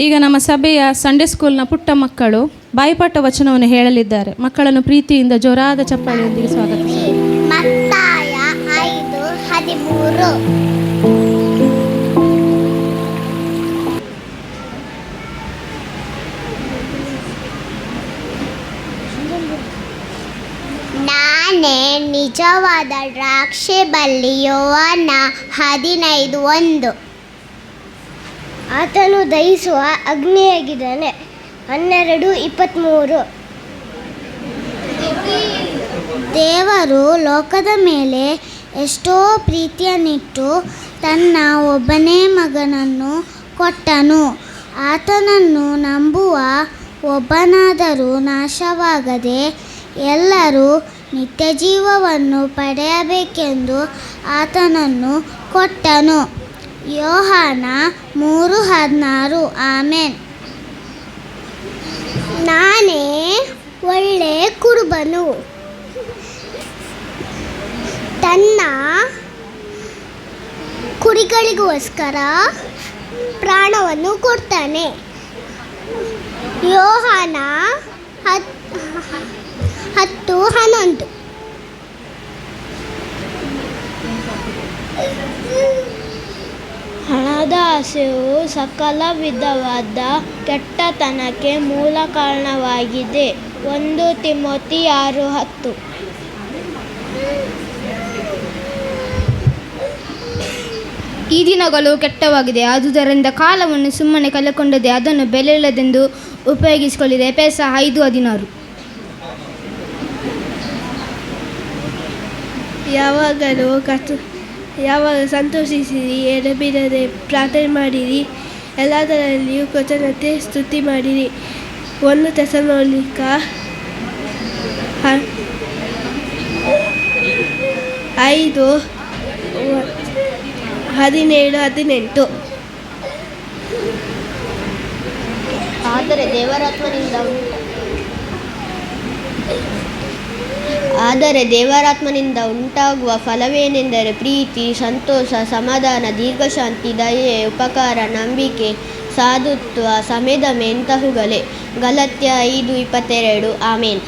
ಈಗ ನಮ್ಮ ಸಭೆಯ ಸಂಡೇ ಸ್ಕೂಲ್ನ ಪುಟ್ಟ ಮಕ್ಕಳು ಬಾಯಿಪಾಠ ವಚನವನ್ನು ಹೇಳಲಿದ್ದಾರೆ. ಮಕ್ಕಳನ್ನು ಪ್ರೀತಿಯಿಂದ ಜೋರಾದ ಚಪ್ಪಾಳೆಯೊಂದಿಗೆ ಸ್ವಾಗತಿಸಿ. ಮತ್ತಾಯ 5:13. ನಾನೇ ನಿಜವಾದ ದ್ರಾಕ್ಷಿ ಬಳ್ಳಿ. ಯೋಹಾನ 15:1. ಆತನು ದಹಿಸುವ ಅಗ್ನಿಯಾಗಿದ್ದಾನೆ. 12:23. ದೇವರು ಲೋಕದ ಮೇಲೆ ಎಷ್ಟೋ ಪ್ರೀತಿಯನ್ನಿಟ್ಟು ತನ್ನ ಒಬ್ಬನೇ ಮಗನನ್ನು ಕೊಟ್ಟನು. ಆತನನ್ನು ನಂಬುವ ಒಬ್ಬನಾದರೂ ನಾಶವಾಗದೆ ಎಲ್ಲರೂ ನಿತ್ಯ ಜೀವವನ್ನು ಪಡೆಯಬೇಕೆಂದು ಆತನನ್ನು ಕೊಟ್ಟನು. ಯೋಹಾನ 3:16. ಆಮೆನ್. ನಾನೇ ಒಳ್ಳೆ ಕುರುಬನು. ತನ್ನ ಕುರಿಗಳಿಗೋಸ್ಕರ ಪ್ರಾಣವನ್ನು ಕೊಡ್ತಾನೆ. ಯೋಹಾನ 10:11. ಹಣದ ಆಸೆಯು ಸಕಲ ವಿಧವಾದ ಕೆಟ್ಟತನಕ್ಕೆ ಮೂಲ ಕಾರಣವಾಗಿದೆ. 1 ತಿಮೋತಿ 6:10. ಈ ದಿನಗಳು ಕೆಟ್ಟವಾಗಿದೆ, ಆದುದರಿಂದ ಕಾಲವನ್ನು ಸುಮ್ಮನೆ ಕಳೆದುಕೊಂಡದೆ ಅದನ್ನು ಬೆಲೆಯಿಲ್ಲದೆಂದು ಉಪಯೋಗಿಸಿಕೊಳ್ಳಿದೆ. ಎಫೆಸ 5:16. ಯಾವಾಗ ಸಂತೋಷಿಸಿರಿ, ಎಡೆಬಿಡದೆ ಪ್ರಾರ್ಥನೆ ಮಾಡಿರಿ, ಎಲ್ಲದರಲ್ಲಿಯೂ ಕೃತಜ್ಞತೆ ಸ್ತುತಿ ಮಾಡಿರಿ. 1 ಥೆಸಲೋನಿಕ 5:17-18. ಆದರೆ ದೇವರಾತ್ಮನಿಂದ ಉಂಟಾಗುವ ಫಲವೇನೆಂದರೆ ಪ್ರೀತಿ, ಸಂತೋಷ, ಸಮಾಧಾನ, ದೀರ್ಘಶಾಂತಿ, ದಯೆ, ಉಪಕಾರ, ನಂಬಿಕೆ, ಸಾಧುತ್ವ, ಸಂಯಮ ಇಂತಹವುಗಳೇ. ಗಲಾತ್ಯ 5:22. ಆಮೆನ್.